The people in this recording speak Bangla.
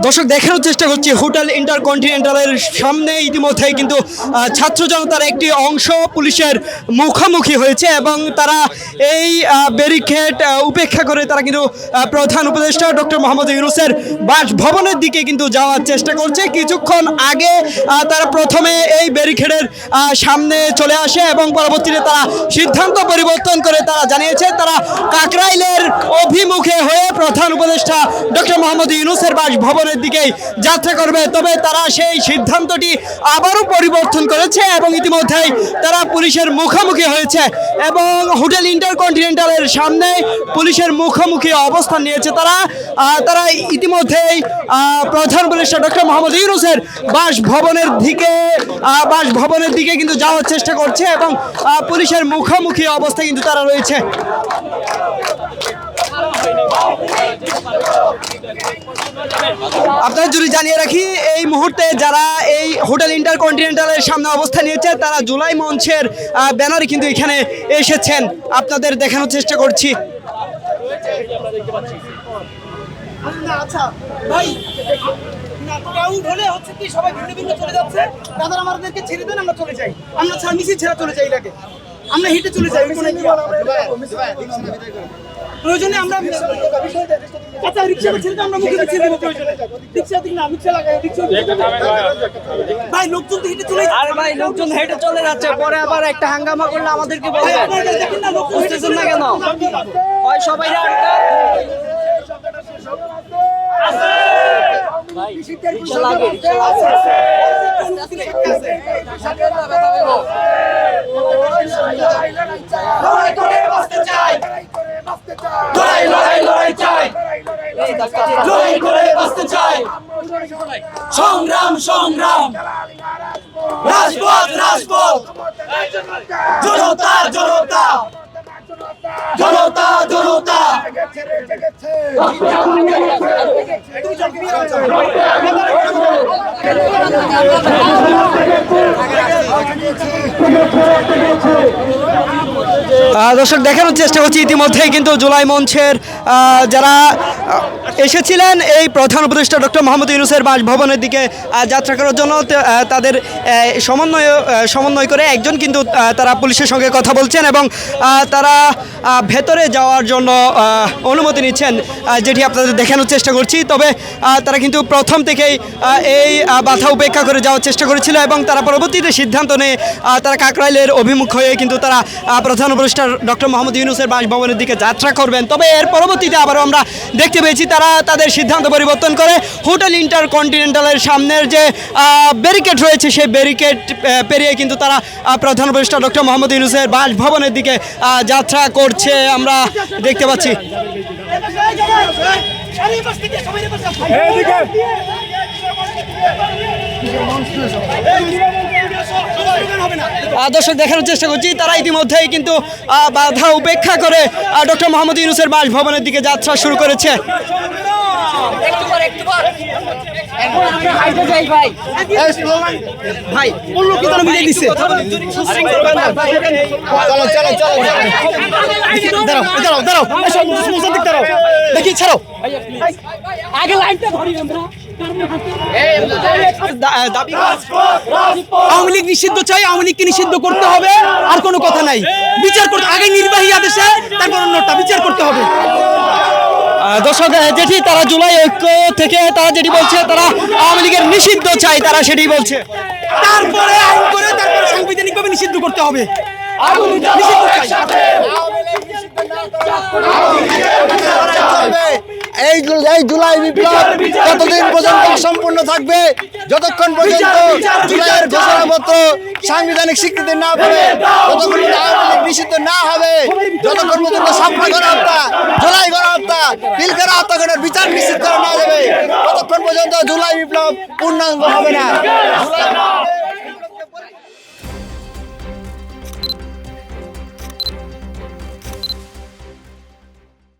দর্শক দেখানোর চেষ্টা করছি হোটেল ইন্টারকন্টিনেন্টালের সামনে ইতিমধ্যে কিন্তু ছাত্র জনতার একটি অংশ পুলিশের মুখোমুখি হয়েছে এবং তারা এই ব্যারিকেড উপেক্ষা করে তারা কিন্তু প্রধান উপদেষ্টা ডক্টর মোহাম্মদ ইউনূসের বাসভবনের দিকে কিন্তু যাওয়ার চেষ্টা করছে। কিছুক্ষণ আগে তারা প্রথমে এই ব্যারিকেডের সামনে চলে আসে এবং পরবর্তীতে তারা সিদ্ধান্ত পরিবর্তন করে তারা জানিয়েছে তারা কাকরাইলের অভিমুখে হয়ে প্রধান উপদেষ্টা ডক্টর মোহাম্মদ ইউনূসের বাসভবনের দিকেই যাত্রা করবে। তবে তারা সেই সিদ্ধান্তটি আবারও পরিবর্তন করেছে এবং ইতিমধ্যেই তারা পুলিশের মুখোমুখি হয়েছে এবং হোটেল ইন্টারকন্টিনেন্টালের সামনে পুলিশের মুখোমুখি অবস্থান নিয়েছে তারা ইতিমধ্যেই প্রধান উপদেষ্টা ডক্টর মোহাম্মদ ইউনূসের বাসভবনের দিকে কিন্তু যাওয়ার চেষ্টা করছে এবং পুলিশের মুখোমুখি অবস্থায় কিন্তু তারা রয়েছে। আপনাদের যদি জানিয়ে রাখি এই মুহূর্তে যারা এই হোটেল ইন্টারকন্টিনেন্টালের সামনে অবস্থান নিয়েছে তারা জুলাই মঞ্চের ব্যানারে কিন্তু এখানে এসেছেন। আপনাদের দেখানোর চেষ্টা করছি। আমরা হেঁটে চলে যাই প্রয়োজনে আমরা আচ্ছা রিকশা ছেড়ে তো আমরা মুখে ছেড়ে দেব প্রয়োজনে রিকশা দিক না রিকশা লাগাই রিকশা ভাই লোকজন তো হেঁটে চলে আর ভাই লোকজন হেঁটে চলে যাচ্ছে পরে আবার একটা হাঙ্গামা করলে আমাদেরকে বলবেন দেখেন না লোক বুঝতেছেন না কেন ভাই সবাই ভাই রিকশা লাগে সংগ্রাম সংগ্রাম রাজপথ রাজপথ জনতা জনতা জনতা জনতা দর্শক দেখানোর চেষ্টা করছি ইতিমধ্যেই কিন্তু জুলাই মঞ্চের যারা এসেছিলেন এই প্রধান উপদেষ্টা ডক্টর মোহাম্মদ ইউনূসের বাসভবনের দিকে যাত্রা করার জন্য তাদের সমন্বয় করে একজন কিন্তু তারা পুলিশের সঙ্গে কথা বলছেন এবং তারা ভেতরে যাওয়ার জন্য অনুমতি নিচ্ছেন যেটি আপনাদের দেখানোর চেষ্টা করছি। তবে তারা কিন্তু প্রথম থেকেই এই বাধা উপেক্ষা করে যাওয়ার চেষ্টা করেছিল এবং তারা পরবর্তীতে সিদ্ধান্ত নিয়ে তারা কাকরাইলের অভিমুখ হয়ে কিন্তু তারা প্রধান উপদেষ্টা ডক্টর মোহাম্মদ ইউনূসের বাসভবনের দিকে যাত্রা করবেন। তবে এর পরবর্তীতে আবারও আমরা দেখতে পেয়েছি তারা তাদের সিদ্ধান্ত পরিবর্তন করে হোটেল ইন্টারকন্টিনেন্টালের সামনের যে ব্যারিকেড রয়েছে সেই ব্যারিকেড পেরিয়ে কিন্তু তারা প্রধান উপদেষ্টা ডক্টর মোহাম্মদ ইউনূসের বাসভবনের দিকে যাত্রা করছে আমরা দেখতে পাচ্ছি। দর্শক দেখানোর চেষ্টা করছি তারা ইতিমধ্যেই কিন্তু বাধা উপেক্ষা করে ডক্টর মোহাম্মদ ইউনূসের বাসভবনের দিকে যাত্রা শুরু করেছে। ভাই বললো কি তারা মিলিয়ে দিচ্ছে দেখি ছাড়ো আগে লাইনটা ধরি আমরা আওয়ামী লীগ নিষিদ্ধ চাই, আওয়ামী লীগকে নিষিদ্ধ করতে হবে, আর কোনো কথা নাই। বিচার করতে আগে নির্বাহী আদেশে তারপর অন্যটা বিচার করতে হবে। দর্শক যেটি তারা জুলাই ঐক্য থেকে তারা যেটি বলছে তারা আওয়ামী লীগের নিষিদ্ধ চাই তারা সেটি বলছে। তারপরে আইন করে তারপরে সাংবিধানিকভাবে নিষিদ্ধ করতে হবে। এই জুলাই বিপ্লব ততদিন পর্যন্ত সম্পূর্ণ থাকবে যতক্ষণ পর্যন্ত জুলাইয়ের ঘোষণাপত্র সাংবিধানিক স্বীকৃতি না পাবে, যতক্ষণ নিষিদ্ধ না হবে, যতক্ষণ পর্যন্ত সাপলা গণহত্যা, জুলাই গণহত্যা, পিলখানা হত্যাকাণ্ডের বিচার নিশ্চিত করা না যাবে ততক্ষণ পর্যন্ত জুলাই বিপ্লব পূর্ণাঙ্গ হবে না।